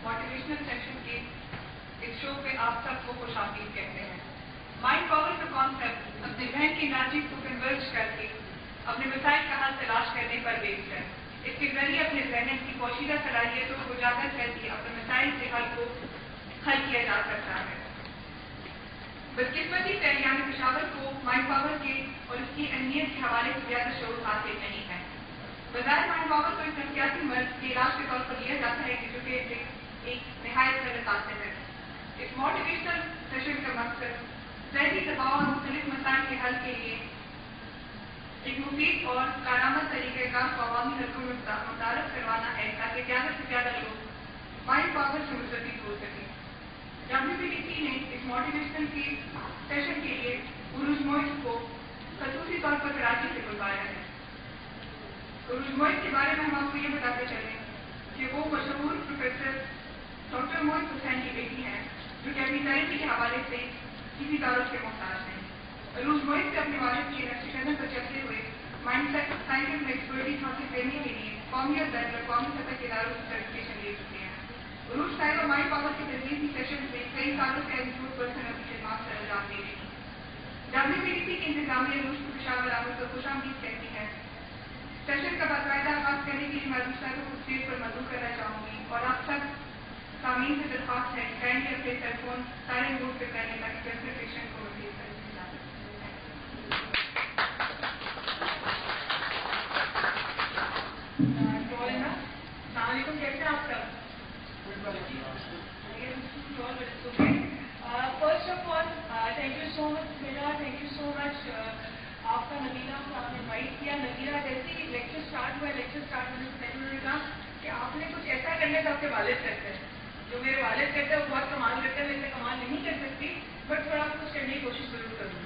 Motivational session के इस show पे आप सबको खुशामदीद कहते हैं। माइंड पावर का कॉन्सेप्ट अपने जहन की एनर्जी को कन्वर्ज करके अपने मसाइल का हल तलाश करने पर बेस्ड है। इसके जरिए अपने जहन की पोशीदा सलाहियतों को उजागर करके अपने मसाइल के हल को हल किया जा सकता है। बदकिस्मती से यानी पेशावर को माइंड पावर के और उसकी अहमियत के हवाले से ज्यादा शोर हासिल नहीं है। बजाय माइंड पावर को एक नफसियाती मर्ज के इलाज के तौर पर लिया जाता है जो कि एक नहायत गलत आदत है। इस मोटिवेशनल सेशन का मकसद ज़हनी दबाव और मुख्तलिफ मसाइल के हल के लिए एक मुफीद और कारआमद तरीक़ेकार को अवामी हल्कों में मुतारफ करवाना है ताकि ज़्यादा से ज़्यादा लोग माइंड पावर से मुस्तफ़ीद हो सकें। WPDC ने इस मोटिवेशनल की सेशन के लिए उरूज मोइज को खसूसी तौर पर कराची से बुलवाया है। उरूज मोइज के बारे में हम आपको ये बताते चलें कि वो मशहूर प्रोफेसर डॉक्टर मोइज हुसैन की बेटी हैं जो कि अपनी थेरेपी के हवाले से किसी तारुफ के मोहताज हैं। उरूज मोइज से अपने वालिद के नक्श कदम पर चलते हुए माइंड साइंस में एक्सपर्टीज हासिल करने के लिए कौमी और बैन अवी सतह के इदारों से सर्टिफिकेशन ले चुके हैं। उरूज साहिब और माइंड पावर के तजवीज़ी सेशन से कई सालों से इंस्टीट्यूट पर्सन अपनी खिदमत से अंजाम दे रही है। WPDC के इंतजामिया उरूज को पेशावर आमद पर खुशामदीद कहती है। सेशन का बाकायदा आगाज करने के लिए मैं दूसरा को स्टेज पर मदू करना चाहूंगी और आप सब सामीन से दरख्वास्त है काइंडली अपने टेलीफोन सारे नोट पे करने ताकि कंसंट्रेशन को मजीद कर सकें। कैसे आप सब? First of all, thank you so much, Mira. Thank you so much. आपका नबीला को आपने इनवाइट किया। नबीला जैसे ही लेक्चर स्टार्ट होने से पहले उन्होंने कहा कि आपने कुछ ऐसा करने का आपके वालिद करते हैं। जो मेरे वालिद करते हैं वो बहुत कमाल करते हैं, मैं इतना कमाल नहीं कर सकती बट थोड़ा कुछ करने की कोशिश जरूर करूँगी।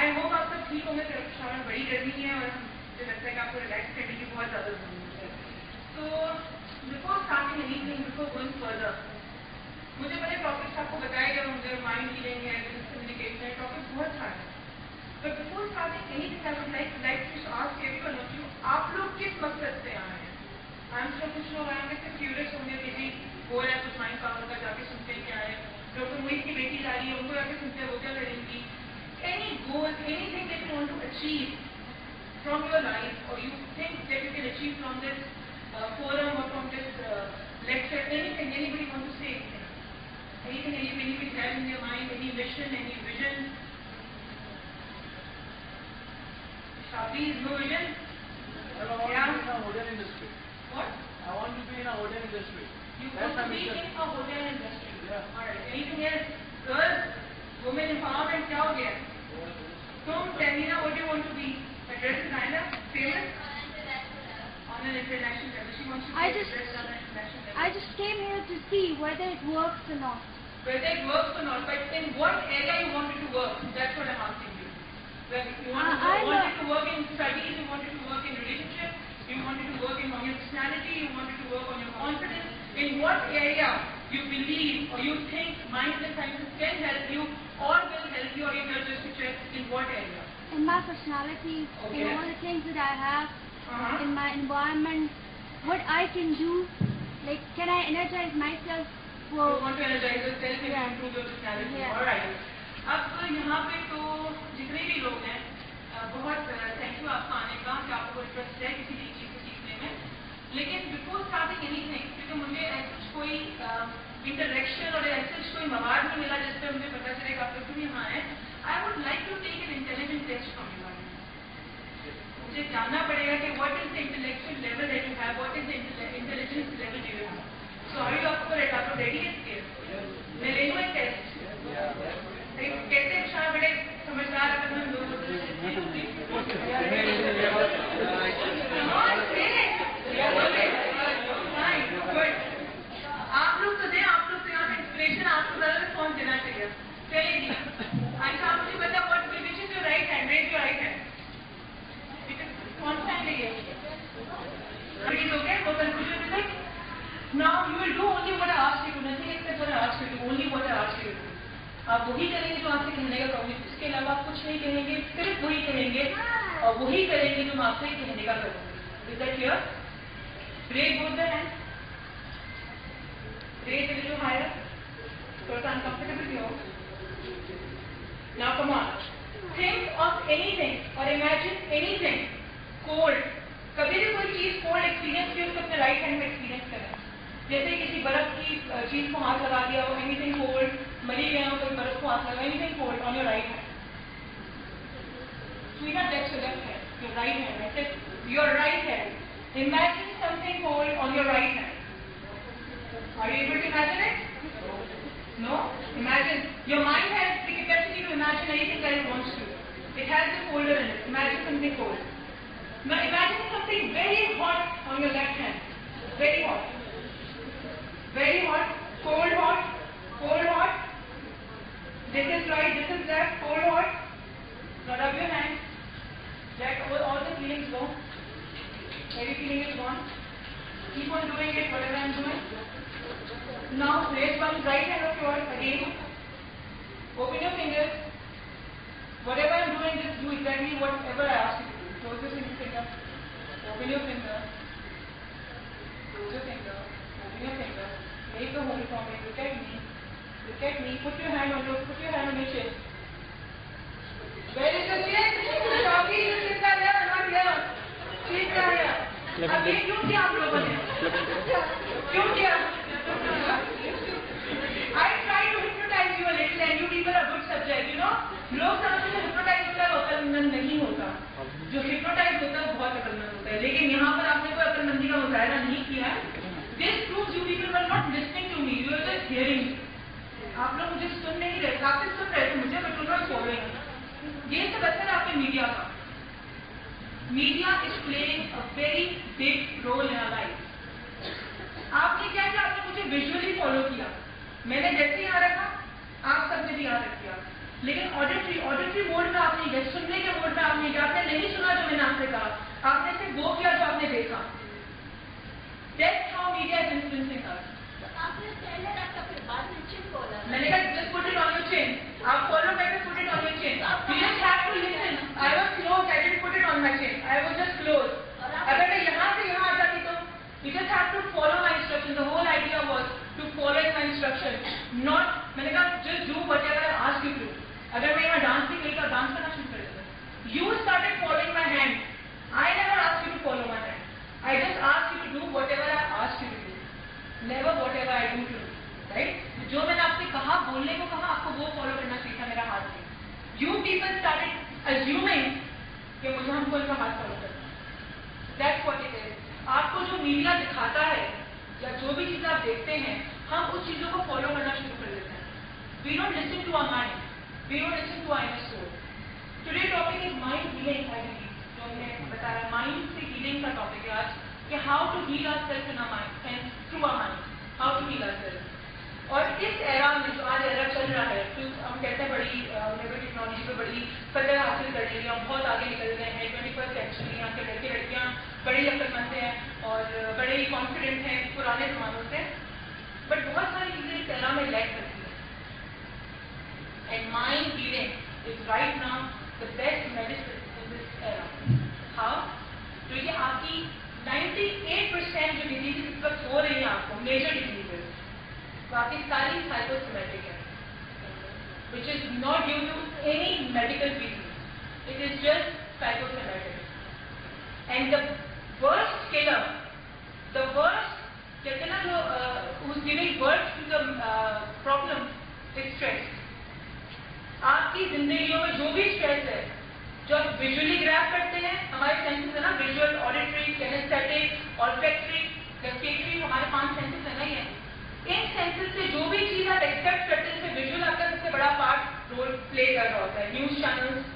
आई होप आप सब ठीक होंगे। पेशावर बड़ी गर्मी है और मुझे लगता है कि आपको रिलैक्स करने की बहुत ज़्यादा जरूरत है। तो before starting anything, before going further, मुझे बड़े टॉपिक्स आपको बताए गए होंगे। माइंड हीलिंग है, बिजनेस कम्युनिकेशन है, टॉपिक बहुत सारे हैं। But before starting anything I would like to ask everyone of you, आप लोग किस मकसद से आए हैं? आई एम श्योर कुछ लोग आएंगे सिर्फ क्यूरियस होंगे कि जी गोल है कुछ माइंड पावर का, जाके सुनते हैं क्या है। डॉक्टर मोइज की बेटी जा रही है, उनको जाके सुनते हैं वो क्या करेंगी। Any goal, anything that you want to achieve from your life और you think that you can achieve from this forum or from this lecture, anything, anybody want to say anything, anybody have in their mind, any mission, any vision? Shabi is no vision? I want to be in a hotel industry. What? I want to be in a hotel industry. You want to be in a hotel industry? Yeah. Alright, anything else? Girls, women empowerment क्या हो गया? तुम Tanina, what do you want to be? A dress designer? Famous? On an international level. She wants to be a dress on an international level. I just came here to see whether it works or not. Whether it works or not, but in what area you wanted to work? That's what I'm asking you. Well, you wanted to work in studies, you wanted to work in relationship, you wanted to work on your personality, you wanted to work on your confidence. In what area you believe or you think mind and sciences can help you or will help you, or you just to check in what area? In my personality, Okay. in all the things that I have, in my environment, what I can do, like can I energize myself for... You want to energize yourself and Yeah. improve your personality. Yeah. All right. अब यहाँ पे तो जितने भी लोग हैं बहुत thank you आपका आने का कि आपको इंटरेस्ट है किसी भी चीज़ को सीखने में। लेकिन बिफोर स्टार्टिंग एनीथिंग, क्योंकि मुझे ऐसा कोई इंटरेक्शन और ऐसा कोई मवाद नहीं मिला जिस पर मुझे पता चले कि आप लोग क्यों यहाँ हैं। I would like to take an intelligence test from you. मुझे जानना पड़ेगा कि what is the intellectual level that you have, what is the intelligence level you have. So are you up for it? आप लोग ready हैं इसके? मैं ले लूँ एक टेस्ट? कैसे अच्छा बड़े समझदार अगर हम लोग आप लोग तो दें, आप लोग तो यहाँ पे इंस्पिरेशन आपको ज़्यादा कौन देना चाहिए? चलिए जी, अच्छा आप मुझे बता what which is your right hand, raise your right hand. कौन सा हैंड है ये? रेडी हो गया? वो कंफ्यूजन में थे। Now you will do only what I ask you to, nothing except what I ask you to, only what I ask you to. आप वही करेंगे जो आपसे कहने का कहूँगी, इसके अलावा आप कुछ नहीं कहेंगे, सिर्फ वही कहेंगे और वही करेंगे जो मैं आपसे कहने का करूँगी। Is that clear? Raise both the hands. Raise a little higher. So it's uncomfortable here. Now come on. Think of anything or imagine anything cold. कभी भी कोई चीज कोल्ड एक्सपीरियंस की उसको अपने राइट हैंड में एक्सपीरियंस करें. जैसे किसी बर्फ की चीज को हाथ लगा दिया हो, एनीथिंग कोल्ड, मरी गए हो, कोई बर्फ को हाथ लगा, anything cold on your right hand. Sweetheart, that's your left hand, your right hand. I said your right hand. Imagine something cold on your right hand. Are you able to imagine it? No? Imagine. Your mind has the capacity to imagine anything that it wants to. It has the folder in it. Imagine something cold. Now imagine something very hot on your left hand. Very hot. Very hot. Cold hot. Cold hot. This is right, this is left. Cold hot. Now rub your hands. Let all the feelings go. Every feeling is gone. Keep on doing it, whatever I am doing. Now raise one right hand of yours again. Open your fingers. Whatever I am doing, just do exactly whatever I ask you to do. Close your finger. Open your finger. Close your finger. Open your finger. Make the hole for me. Look at me. Look at me. Put your hand on your chest. Where is your chest? Shocking, you sit there, not here. Sit there. अब ये क्यों किया आप लोगों ने? क्यों किया? I try to hypnotize you a little and you people are good subject, you know. लोग समझते हैं hypnotize होता है वो अकलमंद नहीं होता. जो hypnotize होता है बहुत अकलमंद होता है. लेकिन यहाँ पर आपने कोई अकलमंदी का मुजाहरा नहीं किया है. This proves you people were not listening to me. You were just hearing. आप लोग मुझे सुन नहीं रहे. काफी सुन रहे थे मुझे, but you were not following. ये सब असर आपके मीडिया का. Media is playing a very big role in our lives. आपने क्या किया? आपने मुझे विजुअली फॉलो किया. मैंने जैसे यहाँ रखा, आप सबने भी यहाँ रख दिया. लेकिन ऑडिटरी मोड में आपने गए, सुनने के मोड में आपने गया. आपने नहीं सुना जो मैंने आपसे कहा. आपने सिर्फ वो किया जो आपने देखा. That's how media is influencing us. आपने पहले रखा फिर बाद में चिन बोला. मैंने कहा just put it on your chin. आप फॉलो करके put it on your chin. You just have to listen. I was close. I didn't put it on my chin. I was just close. अगर मैं यहाँ से यहाँ आ जाती तो you just have to follow my instructions. The whole idea was to follow my instructions. Not मैंने कहा just do whatever I ask you to. अगर मैं यहाँ डांस भी करी तो डांस करना शुरू कर देता. You started following my hand. I never asked you to follow my hand. I just asked you to do whatever I asked you to do. Never whatever I do to do. Right? जो मैंने आपसे कहा, बोलने को कहा, आपको वो follow करना चाहिए था मेरा हाथ से. You people started assuming कि मुझे हमको इनका हाथ फॉलो करना. That's what it is. आपको जो मीडिया दिखाता है या जो भी चीज़ आप देखते हैं, हम उस चीज़ों को फॉलो करना शुरू कर देते हैं. We don't listen to our mind. We don't listen to our inner soul. Today topic is mind healing. I believe. जो हमने बताया माइंड से हीलिंग का टॉपिक है आज कि how to heal ourselves in our mind and through our mind. How to heal ourselves. और इस एरा में जो आज एरा चल रहा है, तो हम कहते हैं बड़ी लेवल टेक्नोलॉजी पे बड़ी फतह हासिल कर ली है, हम बहुत आगे निकल गए हैं. 21st century. यहाँ के लड़के लड़कियाँ बड़ी अक्लमंद हैं और बड़े ही कॉन्फिडेंट हैं पुराने जमानों से. बट बहुत सारी चीजें इस एरा में लैक करती हैं. And mind healing is right now the best medicine in this era. How? तो ये आपकी 98% जो डिजीज इस वक्त हो रही है आपको, मेजर डिजीजेस, बाकी सारी साइकोसोमैटिक है, which is not due to any medical reason. It is just psychosomatic. And the worst killer, the worst, कहते ना जो who's giving birth to the problem is stress. आपकी जिंदगियों में जो भी स्ट्रेस है, जो आप विजुअली ग्रैब करते हैं, हमारे सेंसेस है ना, visual, auditory, kinaesthetic, olfactory, gustatory, हमारे 5 सेंसेस है ना. ये इन सेंसेस से जो भी चीज आप एक्सेप्ट करते हैं, इसमें विजुअल आपका सबसे बड़ा पार्ट रोल प्ले कर रहा होता है. न्यूज चैनल्स,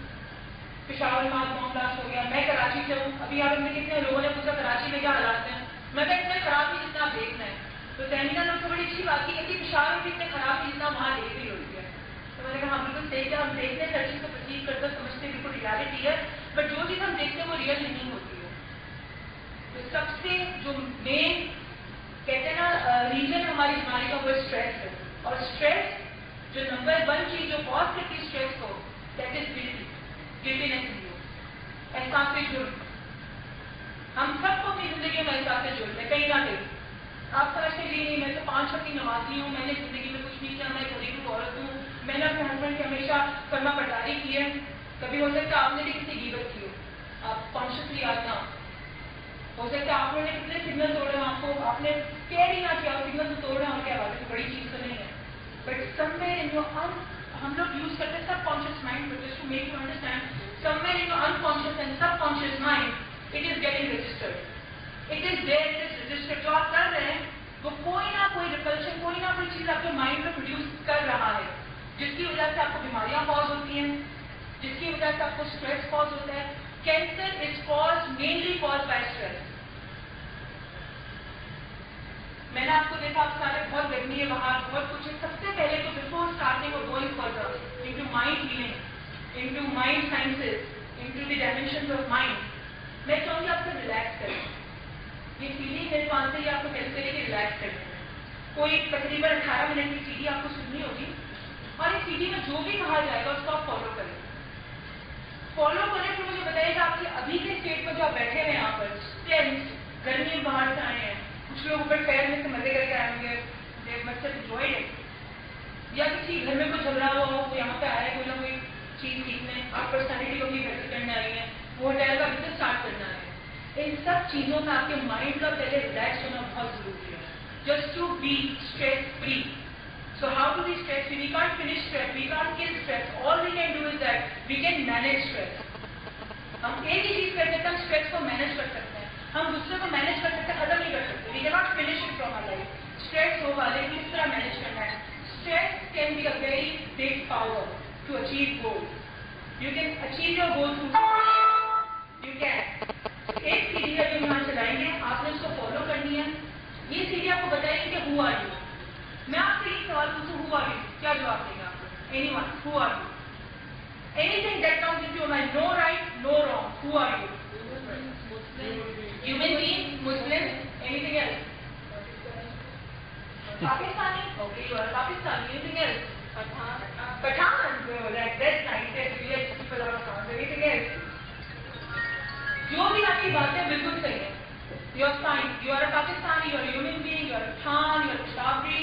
पेशावर में आज बॉम्ब ब्लास्ट हो गया. मैं कराची से हूँ. अभी यहाँ में कितने लोगों ने पूछा कराची में क्या हालात हैं. मैं कहा इतने खराब ही जितना आप देखना है. तो सैनिका ने उसको बड़ी अच्छी बात की कि पेशावर में इतने खराब ही जितना वहाँ देख रही होती है. तो मैंने कहा हाँ बिल्कुल सही है. हम देखते हैं, हर चीज को परसीव करते समझते बिल्कुल रियलिटी है, बट जो चीज हम देखते हैं वो रियल नहीं होती है. तो सबसे जो मेन कहते हैं ना रीजन हमारी बीमारी का वो स्ट्रेस है. और स्ट्रेस जो नंबर 1 चीज जो कॉज करती है स्ट्रेस को, दैट इज गिल्टीनेस. एहसास जुर्म. हम सबको अपनी जिंदगी में एहसास जुर्म है कहीं ना कहीं. आप समझते नहीं, मैं तो 5 वक्त की नमाजी हूँ, मैंने जिंदगी में कुछ नहीं किया, मैं घरेलू औरत हूँ, मैंने अपने हस्बैंड की हमेशा फर्मा बरदारी की है। कभी हो सकता है आपने भी किसी गिबत की हो, आप कॉन्शियसली याद ना हो सकता है आप लोगों ने कितने सिग्नल तोड़े, आपको आपने केयर ही ना किया, सिग्नल तो तोड़ रहे हैं, क्या बात है, बड़ी चीज तो नहीं है। बट समवेयर इन योर हम लोग यूज करते हैं subconscious mind, but just to make you understand, somewhere in your unconscious and subconscious mind it is getting registered, it is there, it is registered. जो आप कर रहे हैं वो कोई ना कोई रिपल्शन, कोई ना कोई चीज आपके माइंड में प्रोड्यूस कर रहा है, जिसकी वजह से आपको बीमारियां कॉज होती हैं, जिसकी वजह से आपको स्ट्रेस कॉज होता है। Cancer is cause mainly cause by stress. मैंने आपको देखा, आप सारे बहुत गर्मी है बाहर, बहुत कुछ है, सबसे पहले तो बिफोर स्टार्टिंग और going further into mind healing, into mind sciences, into the dimensions of mind, मैं चाहूंगी आपको रिलैक्स करें। ये सीढ़ी मेरे पास से आपको हेल्प करेगी रिलैक्स करने में। कोई तकरीबन 18 मिनट की सीढ़ी आपको सुननी होगी और इस सीढ़ी में जो भी कहा जाएगा उसको आप फॉलो करें। फॉलो करें तो मुझे बताइएगा आपके अभी के स्टेट में जो आप बैठे हुए यहाँ पर, गर्मी में बाहर से आए हैं, कुछ लोग ऊपर पैर में से मजे करके आए होंगे, मच्छर एंजॉय है, या किसी घर में कोई झगड़ा हुआ हो, यहाँ पे आया कोई ना कोई चीज सीखने, आप पर्सनैलिटी को अपनी बेहतर करने आई है, वो होटल का बिजनेस स्टार्ट करना है। इन सब चीजों में आपके माइंड का पहले रिलैक्स होना बहुत जरूरी है, just to be stress free. So how to be stress free? We can't finish stress, we can't kill stress, all we can do is that we can manage stress. हम एक ही चीज कर सकते हैं, हम स्ट्रेस को मैनेज कर सकते हैं, हम दूसरे को मैनेज कर सकते हैं, खत्म नहीं कर सकते। We can not finish it from our life. Stress हो वाले किस तरह मैनेज करना है? Stress can be a very big power to achieve goal. You can achieve your goal through, you can. एक सीढ़ी है जो यहाँ चलाएंगे, आपने उसको फॉलो करनी है। ये सीढ़ी आपको बताएगी कि हु आर यू। मैं आपसे ये सवाल पूछूं, हु आर यू, क्या जवाब देंगे आपको? Anyone, who are you? Anything that comes into your mind, no right, no wrong, who are you? Human being, Muslim, anything else? Pakistani? Okay, you are Pakistani, anything else? Pathan, that's nice, that village people are Pathan, anything else? जो भी आपकी बातें बिल्कुल सही है, you are fine, you are a Pakistani, you are a human being, you are a Pathan, you are a Shabri,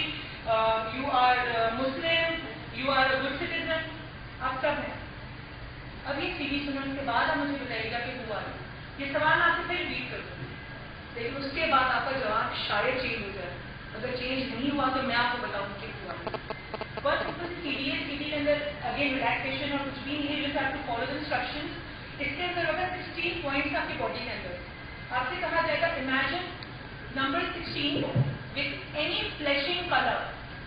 you are Muslim, you are a good citizen, आप सब हैं। अब ये सीढ़ी सुनने के बाद आप मुझे बताइएगा कि हुआ है। ये सवाल आपसे फिर रिपीट कर दूंगी, लेकिन उसके बाद आपका जवाब शायद चेंज हो जाए। अगर चेंज नहीं हुआ तो मैं आपको बताऊँ कि हुआ है। बस ऊपर सीढ़ी है, सीढ़ी के अंदर अगेन रिलैक्सेशन और कुछ भी नहीं है, जैसे आपको फॉलो द इंस्ट्रक्शन। इसके अंदर होगा 16 पॉइंट्स आपकी बॉडी के अंदर। आपसे कहा जाएगा imagine number 16 with any flashing colour,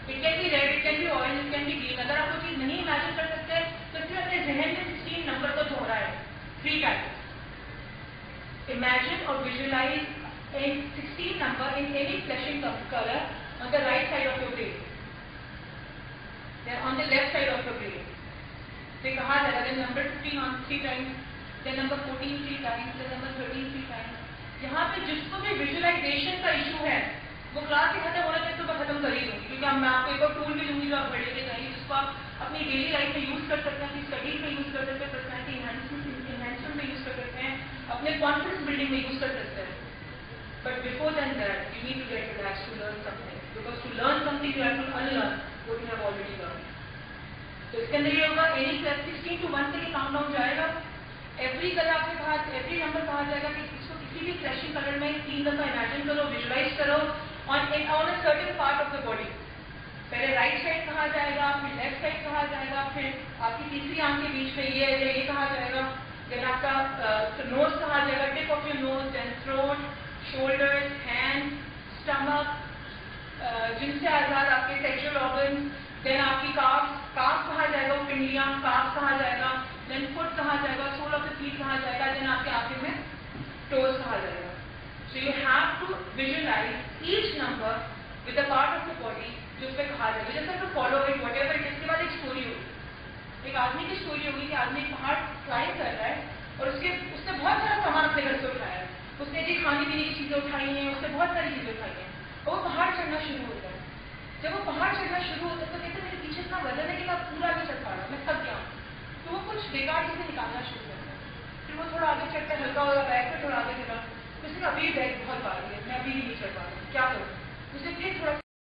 it can be red, it can be orange, it can be green. अगर आप वो चीज नहीं इमेजिन कर सकते तो फिर अपने जहन में 16 नंबर को दोहराए 3 टाइम्स। इमेजिन और visualize in 16 number in any flashing colour on the right side of your brain, then on the left side of your brain. तो कहा जाएगा then number 15 on 3 times, then number 14 3 times, then number 13 3 times. यहाँ पे जिसको भी visualisation का issue है वो क्लास के खत्म होने तक तो मैं खत्म कर ही दूंगी, क्योंकि मैं आपको एक और टूल भी दूंगी जो आप बड़े के जाएंगे, जिसको आप अपनी डेली लाइफ में यूज कर सकते हैं, अपनी स्टडीज में यूज कर सकते हैं, पर्सनैलिटी एनहांसमेंट में यूज कर सकते हैं, अपने कॉन्फिडेंस बिल्डिंग में यूज कर सकते हैं। But before then that you need to get relax to learn something, because to learn something you have to unlearn what you have already learn. तो इसके अंदर ये होगा एनी 16 to 1 से ये काउंट डाउन जाएगा। एवरी कलर आपके पास, every number कहा जाएगा कि इसको किसी भी फ्लैशिंग कलर में 3 दफा इमेजिन करो, विजुअलाइज करो on a certain part of the body. पहले राइट साइड कहा जाएगा, फिर लेफ्ट साइड कहा जाएगा, फिर आपकी तीसरी आंख के बीच में ये कहा जाएगा, देन आपका नोज कहा जाएगा, tip off your nose, then throat, shoulders, hand, stomach, जिनसे आजाद आपके सेक्सुअल ऑर्गन, देन आपकी काफ कहा जाएगा, पिंडलियां काफ कहा जाएगा, देन फुट कहा जाएगा, सोल ऑफ द फीट कहा जाएगा, देन आपके आंखें में टोज कहा जाएगा। So you have to visualize each number with a part of the body जो उसमें कहा जाएगा। जैसे तो follow it whatever it is। इसके बाद एक स्टोरी होगी, एक आदमी की स्टोरी होगी कि आदमी पहाड़ क्लाइंब कर रहा है और उसने बहुत सारा सामान अपने घर से उठाया है, उसने जी खाने पीने की चीजें उठाई हैं, उसने बहुत सारी चीजें उठाई हैं, और वो पहाड़ चढ़ना शुरू होता है। जब वो पहाड़ चढ़ना शुरू होता है तो कहते मेरे पीछे इतना वजन है कि मैं पूरा नहीं चढ़ पा रहा, मैं थक गया। तो वो कुछ बेकार चीजें निकालना शुरू करता है, फिर वो थोड़ा आगे चढ़ता है, हल्का होगा बैग पे थोड़ा आगे चला, उसने अभी बैग बहुत भारी है, मैं अभी भी नहीं चढ़ पा रहा, क्या करूँ? उसे फिर थोड़ा